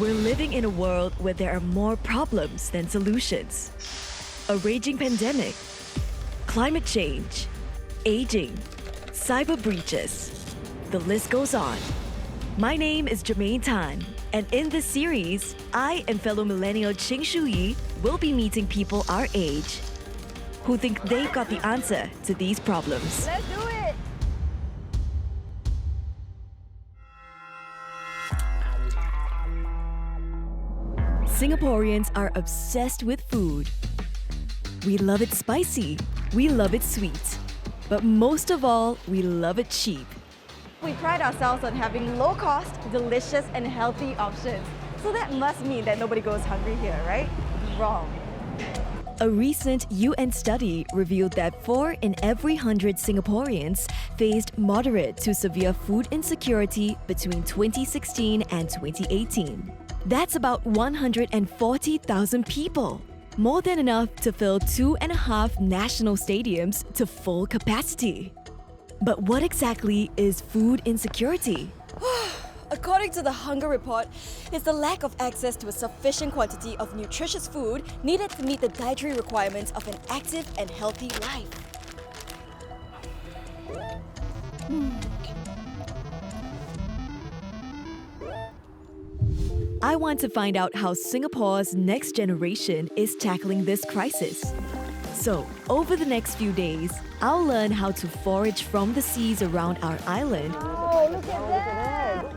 We're living in a world where there are more problems than solutions. A raging pandemic, climate change, aging, cyber breaches. The list goes on. My name is Germaine Tan, and in this series, I and fellow millennial Yi will be meeting people our age who think they've got the answer to these problems. Let's do it! Singaporeans are obsessed with food. We love it spicy, we love it sweet, but most of all, we love it cheap. We pride ourselves on having low-cost, delicious and healthy options. So that must mean that nobody goes hungry here, right? Wrong. A recent UN study revealed that 4 in every 100 Singaporeans faced moderate to severe food insecurity between 2016 and 2018. That's about 140,000 people. More than enough to fill 2.5 national stadiums to full capacity. But what exactly is food insecurity? According to the Hunger Report, it's the lack of access to a sufficient quantity of nutritious food needed to meet the dietary requirements of an active and healthy life. I want to find out how Singapore's next generation is tackling this crisis. So, over the next few days, I'll learn how to forage from the seas around our island. Oh, look at that!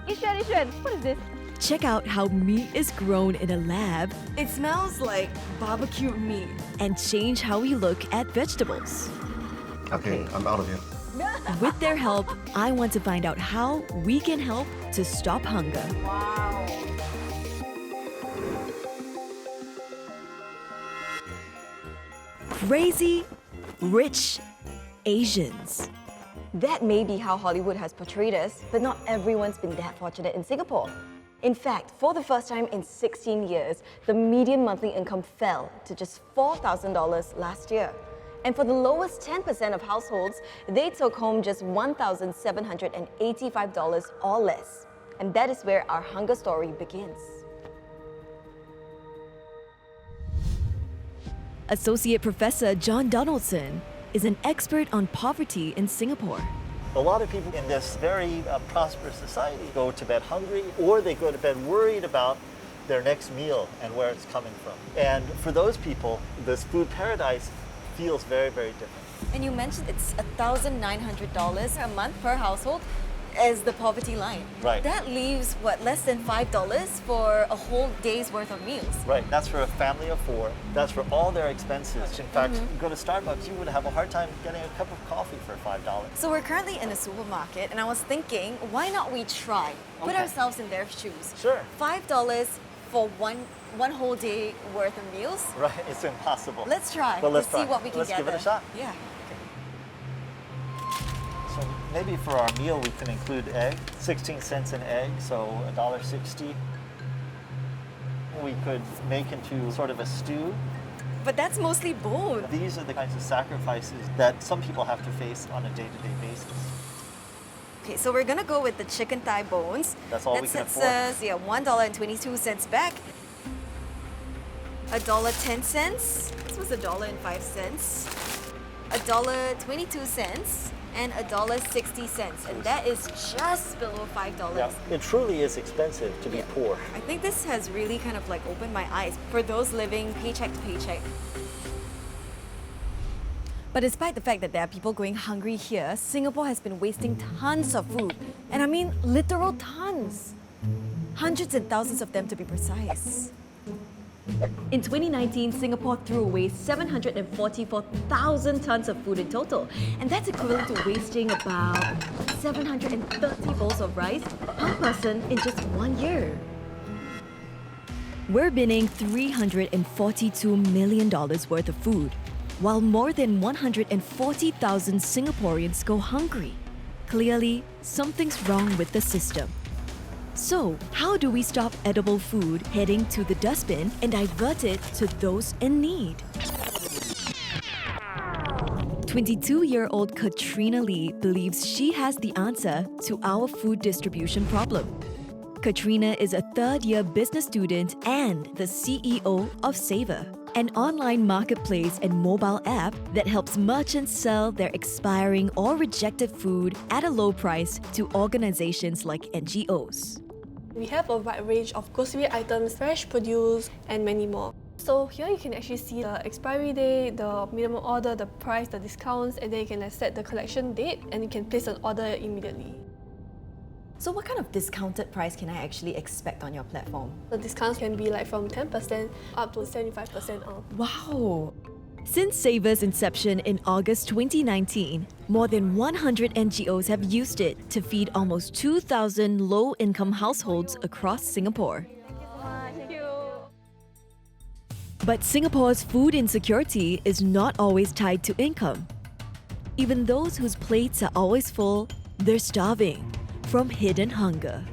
Yi Xuan, what is this? Check out how meat is grown in a lab It smells like barbecued meat. and change how we look at vegetables. Okay, I'm out of here. With their help, I want to find out how we can help to stop hunger. Wow. Crazy, rich Asians. That may be how Hollywood has portrayed us, but not everyone's been that fortunate in Singapore. In fact, for the first time in 16 years, the median monthly income fell to just $4,000 last year. And for the lowest 10% of households, they took home just $1,785 or less. And that is where our hunger story begins. Associate Professor John Donaldson is an expert on poverty in Singapore. A lot of people in this very prosperous society go to bed hungry, or they go to bed worried about their next meal and where it's coming from. And for those people, this food paradise feels very, very different. And you mentioned it's $1,900 a month per household as the poverty line. Right. That leaves, what, less than $5 for a whole day's worth of meals. Right, that's for a family of 4. That's for all their expenses. In fact, you go to Starbucks, you would have a hard time getting a cup of coffee for $5. So we're currently in a supermarket, and I was thinking, why not we try? Put Okay. ourselves in their shoes. Sure. $5 for one whole day worth of meals? Right, it's impossible. Let's try. But let's see try. what we can Let's get give it a there. shot. Yeah. So maybe for our meal we can include egg, 16 cents an egg, so $1.60. We could make into sort of a stew. But that's mostly bone. These are the kinds of sacrifices that some people have to face on a day-to-day basis. Okay, so we're gonna go with the chicken thigh bones. That's all we can afford. That says, $1.22 back. $1.10. This was $1.05. $1.22 and $1.60, and that is just below $5. Yeah, it truly is expensive to be poor. I think this has really kind of like opened my eyes for those living paycheck to paycheck. But despite the fact that there are people going hungry here, Singapore has been wasting tons of food. And I mean literal tons. Hundreds and thousands of them to be precise. In 2019, Singapore threw away 744,000 tons of food in total, and that's equivalent to wasting about 730 bowls of rice per person in just 1 year. We're binning $342 million worth of food, while more than 140,000 Singaporeans go hungry. Clearly, something's wrong with the system. So, how do we stop edible food heading to the dustbin and divert it to those in need? 22-year-old Katrina Lee believes she has the answer to our food distribution problem. Katrina is a third-year business student and the CEO of Savor, an online marketplace and mobile app that helps merchants sell their expiring or rejected food at a low price to organizations like NGOs. We have a wide range of grocery items, fresh produce, and many more. So here you can actually see the expiry date, the minimum order, the price, the discounts, and then you can set the collection date and you can place an order immediately. So what kind of discounted price can I actually expect on your platform? The discounts can be like from 10% up to 75% off. Wow! Since Savor's inception in August 2019, more than 100 NGOs have used it to feed almost 2,000 low-income households across Singapore. But Singapore's food insecurity is not always tied to income. Even those whose plates are always full, they're starving from hidden hunger.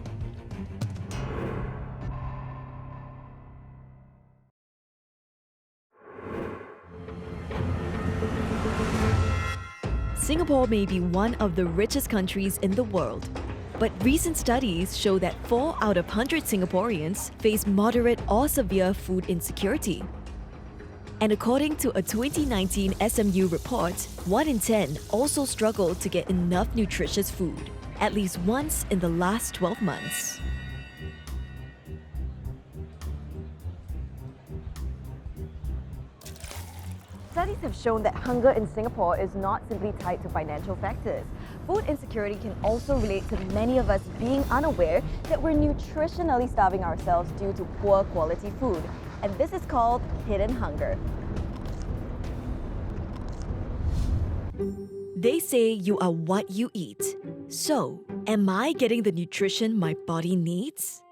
Singapore may be one of the richest countries in the world, but recent studies show that 4 out of 100 Singaporeans face moderate or severe food insecurity. And according to a 2019 SMU report, 1 in 10 also struggle to get enough nutritious food, at least once in the last 12 months. Studies have shown that hunger in Singapore is not simply tied to financial factors. Food insecurity can also relate to many of us being unaware that we're nutritionally starving ourselves due to poor quality food. And this is called hidden hunger. They say you are what you eat. So, am I getting the nutrition my body needs?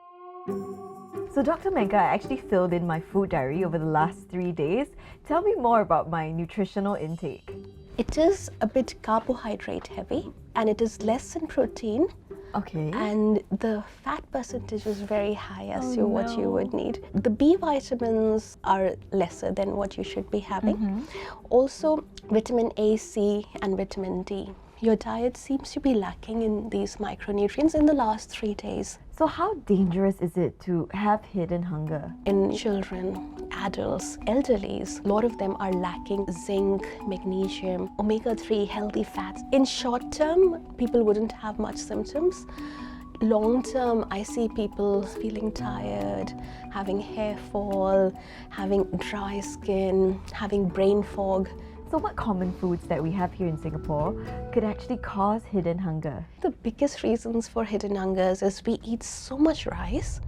So Dr. Menka, I actually filled in my food diary over the last 3 days. Tell me more about my nutritional intake. It is a bit carbohydrate heavy and it is less in protein. Okay. And the fat percentage is very high as to what you would need. The B vitamins are lesser than what you should be having. Also, vitamin A, C, and vitamin D. Your diet seems to be lacking in these micronutrients in the last 3 days. So how dangerous is it to have hidden hunger? In children, adults, elderlies, a lot of them are lacking zinc, magnesium, omega-3 healthy fats. In short term, people wouldn't have much symptoms. Long term, I see people feeling tired, having hair fall, having dry skin, having brain fog. So what common foods that we have here in Singapore could actually cause hidden hunger? The biggest reasons for hidden hungers is we eat so much rice.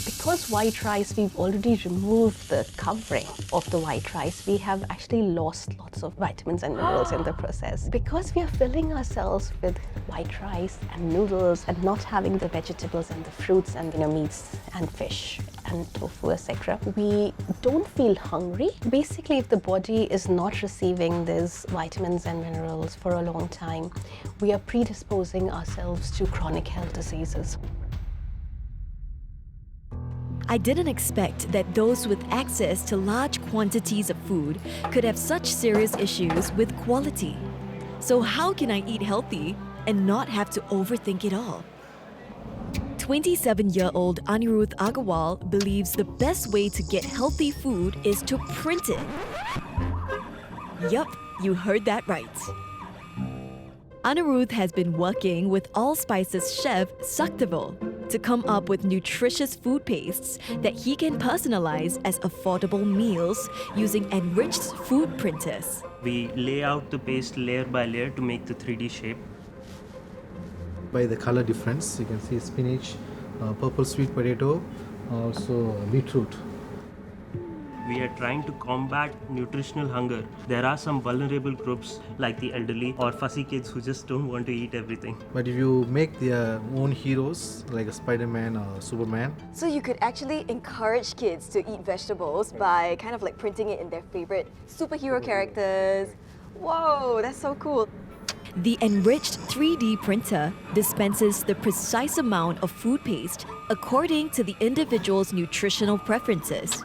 Because white rice, we've already removed the covering of the white rice. We have actually lost lots of vitamins and minerals in the process. Because we are filling ourselves with white rice and noodles and not having the vegetables and the fruits and meats and fish and tofu, etc., we don't feel hungry. Basically, if the body is not receiving these vitamins and minerals for a long time, we are predisposing ourselves to chronic health diseases. I didn't expect that those with access to large quantities of food could have such serious issues with quality. So how can I eat healthy and not have to overthink it all? 27-year-old Anirudh Agarwal believes the best way to get healthy food is to print it. Yup, you heard that right. Anirudh has been working with Allspice's chef Saktaval to come up with nutritious food pastes that he can personalize as affordable meals using enriched food printers. We lay out the paste layer by layer to make the 3D shape. By the color difference, you can see spinach, purple sweet potato, also beetroot. We are trying to combat nutritional hunger. There are some vulnerable groups like the elderly or fussy kids who just don't want to eat everything. But if you make their own heroes, like a Spider-Man or Superman, So you could actually encourage kids to eat vegetables by kind of like printing it in their favorite superhero characters. Whoa, that's so cool. The enriched 3D printer dispenses the precise amount of food paste according to the individual's nutritional preferences.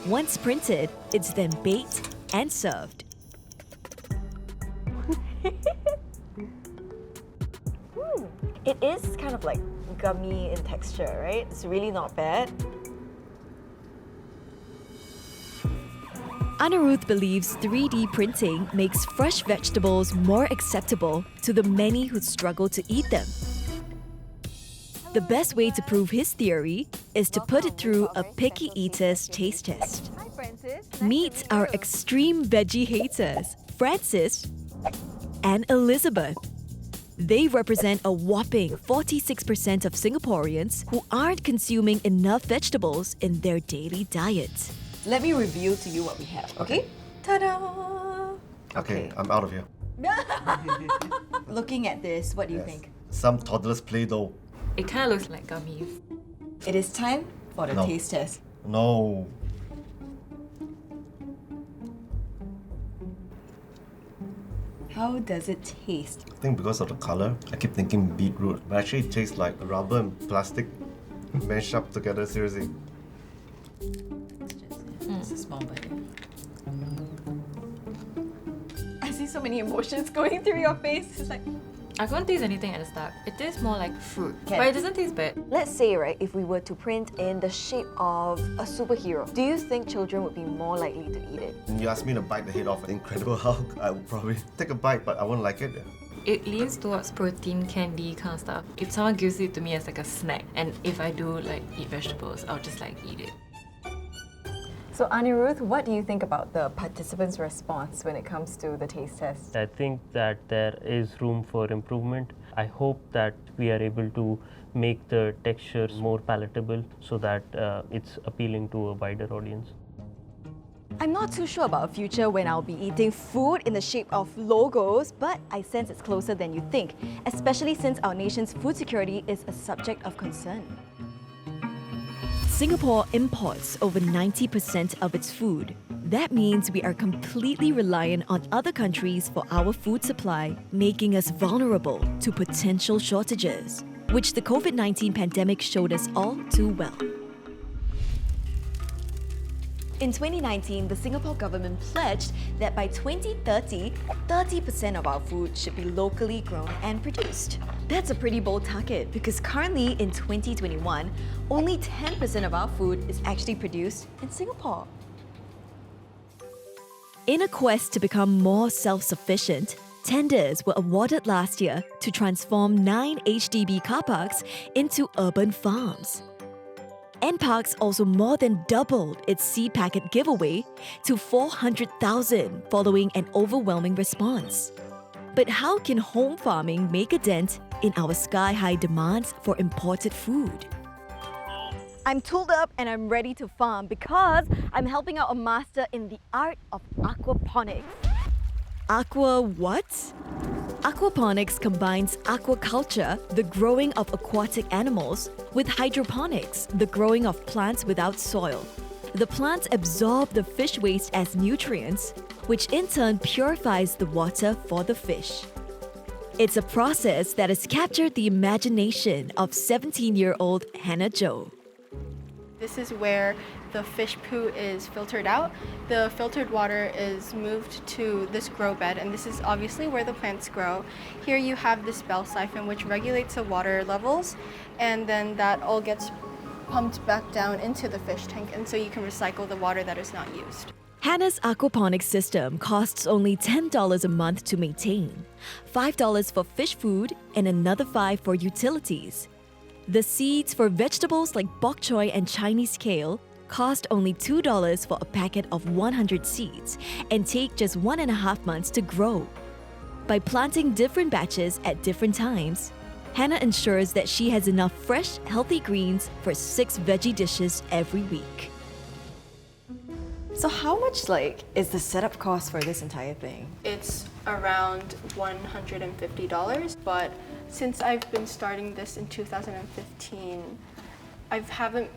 Once printed, it's then baked and served. It is kind of like gummy in texture, right? It's really not bad. Anirudh believes 3D printing makes fresh vegetables more acceptable to the many who struggle to eat them. The best way to prove his theory is to put it through a picky eater's taste test. Meet our extreme veggie haters, Francis and Elizabeth. They represent a whopping 46% of Singaporeans who aren't consuming enough vegetables in their daily diet. Let me reveal to you what we have, okay? Ta-da! Okay, I'm out of here. Looking at this, what do you Yes. think? Some toddler's Play-Doh. It kind of looks like gummies. It is time for the No. taste test. No. How does it taste? I think because of the color, I keep thinking beetroot. But actually it tastes like rubber and plastic mashed up together, seriously. It's a small bite. I see so many emotions going through your face. It's like, I can't taste anything at the start. It tastes more like fruit, Can- but it doesn't taste bad. Let's say, right, if we were to print in the shape of a superhero, do you think children would be more likely to eat it? And you ask me to bite the head off an Incredible Hulk, I would probably take a bite, but I won't like it. It leans towards protein, candy kind of stuff. If someone gives it to me as like a snack, and if I do like eat vegetables, I'll just like eat it. So Anirudh, what do you think about the participants' response when it comes to the taste test? I think that there is room for improvement. I hope that we are able to make the textures more palatable so that it's appealing to a wider audience. I'm not too sure about a future when I'll be eating food in the shape of logos, but I sense it's closer than you think, especially since our nation's food security is a subject of concern. Singapore imports over 90% of its food. That means we are completely reliant on other countries for our food supply, making us vulnerable to potential shortages, which the COVID-19 pandemic showed us all too well. In 2019, the Singapore government pledged that by 2030, 30% of our food should be locally grown and produced. That's a pretty bold target because currently in 2021, only 10% of our food is actually produced in Singapore. In a quest to become more self-sufficient, tenders were awarded last year to transform 9 HDB car parks into urban farms. NParks also more than doubled its seed packet giveaway to 400,000 following an overwhelming response. But how can home farming make a dent in our sky-high demands for imported food? I'm tooled up and I'm ready to farm because I'm helping out a master in the art of aquaponics. Aqua what? Aquaponics combines aquaculture, the growing of aquatic animals, with hydroponics, the growing of plants without soil. The plants absorb the fish waste as nutrients, which in turn purifies the water for the fish. It's a process that has captured the imagination of 17-year-old Hannah Jo. This is where the fish poo is filtered out. The filtered water is moved to this grow bed, and this is obviously where the plants grow. Here you have this bell siphon which regulates the water levels, and then that all gets pumped back down into the fish tank, and so you can recycle the water that is not used. Hannah's aquaponics system costs only $10 a month to maintain, $5 for fish food, and another $5 for utilities. The seeds for vegetables like bok choy and Chinese kale cost only $2 for a packet of 100 seeds and take just 1.5 months to grow. By planting different batches at different times, Hannah ensures that she has enough fresh, healthy greens for 6 veggie dishes every week. so how much is the setup cost for this entire thing? It's around $150, but since I've been starting this in 2015, I haven't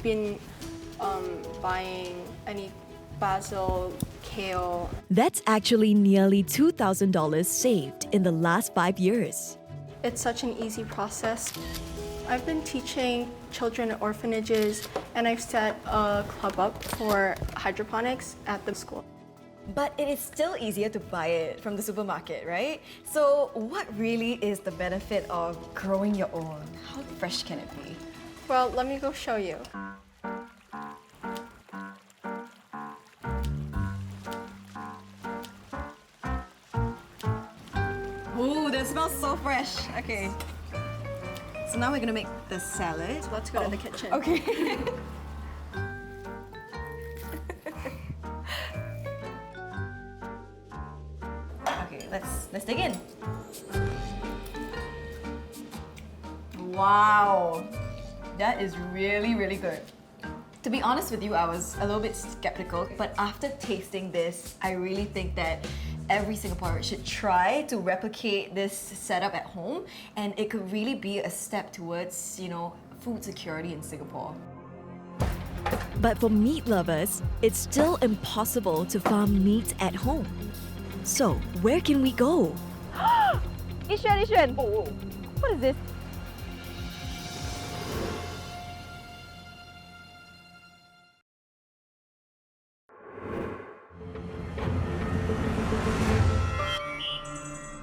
been buying any basil, kale. That's actually nearly $2,000 saved in the last 5 years. It's such an easy process. I've been teaching children at orphanages, and I've set a club up for hydroponics at the school. But it is still easier to buy it from the supermarket, right? So what really is the benefit of growing your own? How fresh can it be? Well, let me go show you. Ooh, that smells so fresh. Okay. So now we're gonna make the salad. Let's go to the kitchen. Okay. Okay, let's dig in. Wow, that is really, really good. To be honest with you, I was a little bit skeptical, but after tasting this, I really think that every Singaporean should try to replicate this setup at home, and it could really be a step towards, food security in Singapore. But for meat lovers, it's still impossible to farm meat at home. So, where can we go? Yi Xuan, what is this?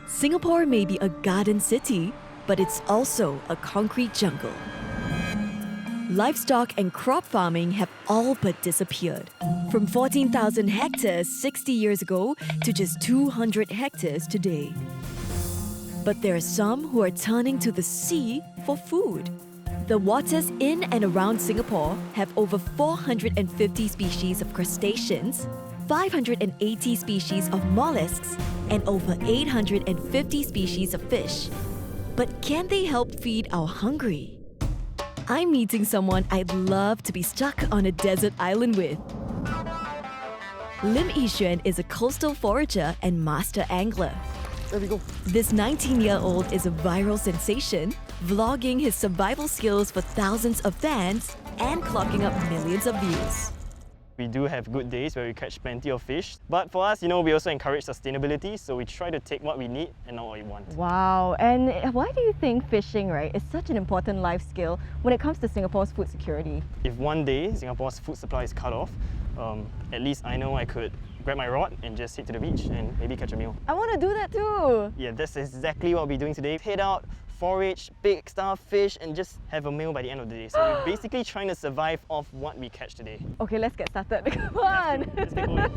Singapore may be a garden city, but it's also a concrete jungle. Livestock and crop farming have all but disappeared. From 14,000 hectares 60 years ago to just 200 hectares today. But there are some who are turning to the sea for food. The waters in and around Singapore have over 450 species of crustaceans, 580 species of mollusks, and over 850 species of fish. But can they help feed our hungry? I'm meeting someone I'd love to be stuck on a desert island with. Lim Yi Xuan is a coastal forager and master angler. There we go. This 19-year-old is a viral sensation, vlogging his survival skills for thousands of fans and clocking up millions of views. We do have good days where we catch plenty of fish, but for us, we also encourage sustainability, so we try to take what we need and not what we want. Wow, and why do you think fishing, is such an important life skill when it comes to Singapore's food security? If one day Singapore's food supply is cut off, at least I know I could grab my rod and just head to the beach and maybe catch a meal. I want to do that too! Yeah, that's exactly what we'll be doing today. Head out, forage, big stuff, fish, and just have a meal by the end of the day. So we're basically trying to survive off what we catch today. Okay, let's get started. Come on! Let's get going.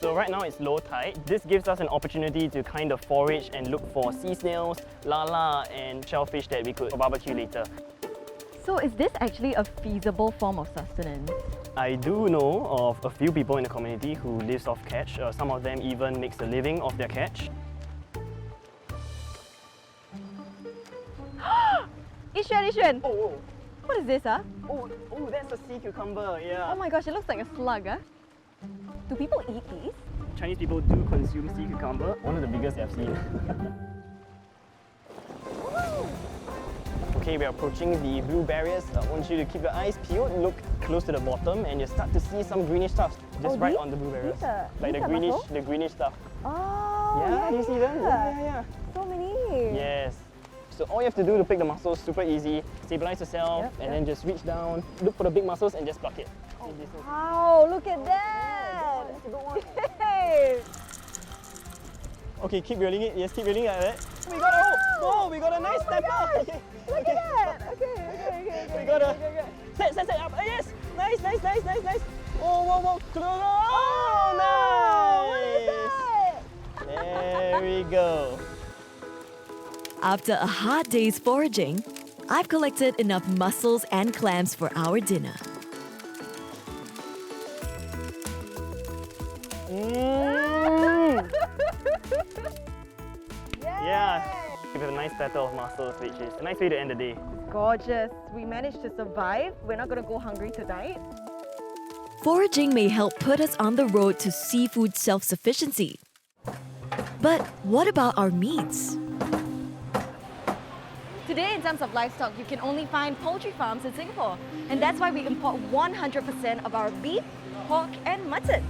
So right now it's low tide. This gives us an opportunity to kind of forage and look for sea snails, lala, and shellfish that we could barbecue later. So is this actually a feasible form of sustenance? I do know of a few people in the community who lives off catch. Some of them even makes a living off their catch. Yi Xuan! Oh, What is this, huh? oh, that's a sea cucumber, yeah. Oh my gosh, it looks like a slug, huh? Do people eat these? Chinese people do consume sea cucumber, one of the biggest I've seen. Okay, we're approaching the blue barriers. I want you to keep your eyes peeled, look close to the bottom, and you start to see some greenish stuff just right on the blue barriers. Like the greenish stuff. Oh, Yeah, you see them? Yeah. So many. Yes. So all you have to do to pick the mussels, super easy. Stabilize yourself and then just reach down, look for the big mussels and just pluck it. Wow, look at that! Yay! Okay, keep reeling it. Yes, keep reeling it like that. We got we got a nice snapper. Okay. Look at that! Okay. We got a set up. Yes, nice. Whoa. Oh, nice. There we go. After a hard day's foraging, I've collected enough mussels and clams for our dinner. Yeah, we have a nice platter of mussels, which is a nice way to end the day. Gorgeous. We managed to survive. We're not going to go hungry tonight. Foraging may help put us on the road to seafood self-sufficiency. But what about our meats? Today, in terms of livestock, you can only find poultry farms in Singapore. And that's why we import 100% of our beef, pork, and mutton.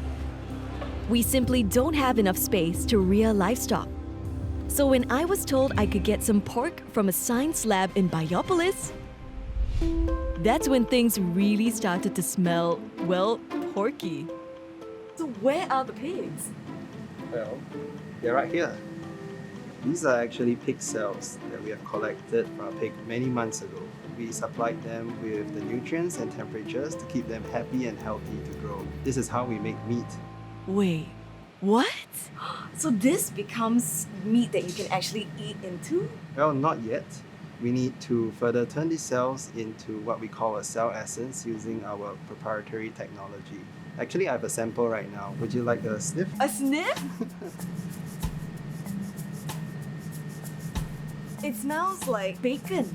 We simply don't have enough space to rear livestock. So when I was told I could get some pork from a science lab in Biopolis, that's when things really started to smell, porky. So where are the pigs? Well, they're right here. These are actually pig cells that we have collected from a pig many months ago. We supplied them with the nutrients and temperatures to keep them happy and healthy to grow. This is how we make meat. Wait, what? So this becomes meat that you can actually eat into? Well, not yet. We need to further turn these cells into what we call a cell essence using our proprietary technology. Actually, I have a sample right now. Would you like a sniff? A sniff? It smells like bacon.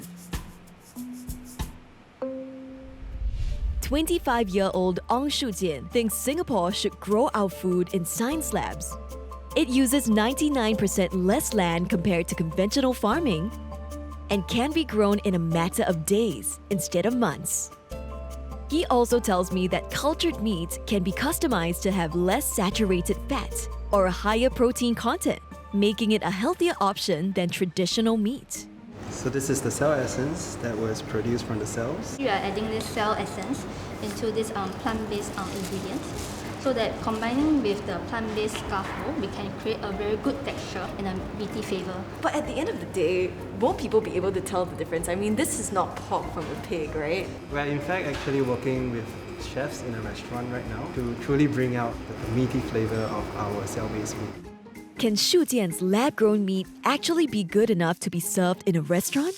25-year-old Ong Shujian thinks Singapore should grow our food in science labs. It uses 99% less land compared to conventional farming and can be grown in a matter of days instead of months. He also tells me that cultured meat can be customized to have less saturated fat or a higher protein content, making it a healthier option than traditional meat. So this is the cell essence that was produced from the cells. We are adding this cell essence into this plant-based ingredient, so that combining with the plant-based scaffold, we can create a very good texture and a meaty flavor. But at the end of the day, won't people be able to tell the difference? I mean, this is not pork from a pig, right? We're in fact actually working with chefs in a restaurant right now to truly bring out the meaty flavor of our cell-based meat. Can Shujian's lab-grown meat actually be good enough to be served in a restaurant?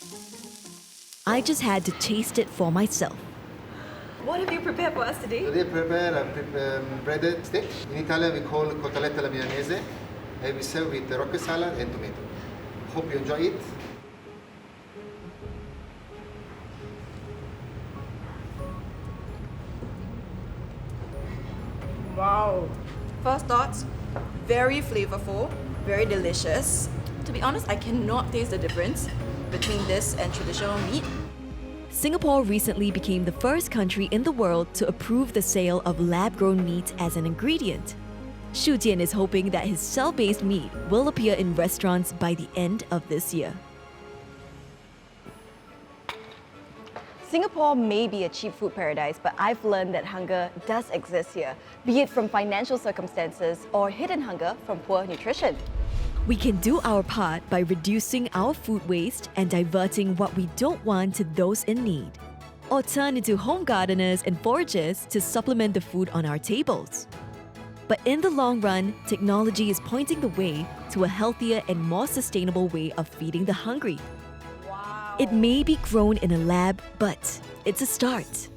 I just had to taste it for myself. What have you prepared for us today? Today I prepared breaded steak. In Italian we call cotoletta alla milanese. And we serve with rocket salad and tomato. Hope you enjoy it. Wow. First thoughts, very flavorful, very delicious. To be honest, I cannot taste the difference between this and traditional meat. Singapore recently became the first country in the world to approve the sale of lab-grown meat as an ingredient. Shujian is hoping that his cell-based meat will appear in restaurants by the end of this year. Singapore may be a cheap food paradise, but I've learned that hunger does exist here, be it from financial circumstances or hidden hunger from poor nutrition. We can do our part by reducing our food waste and diverting what we don't want to those in need, or turn into home gardeners and foragers to supplement the food on our tables. But in the long run, technology is pointing the way to a healthier and more sustainable way of feeding the hungry. It may be grown in a lab, but it's a start.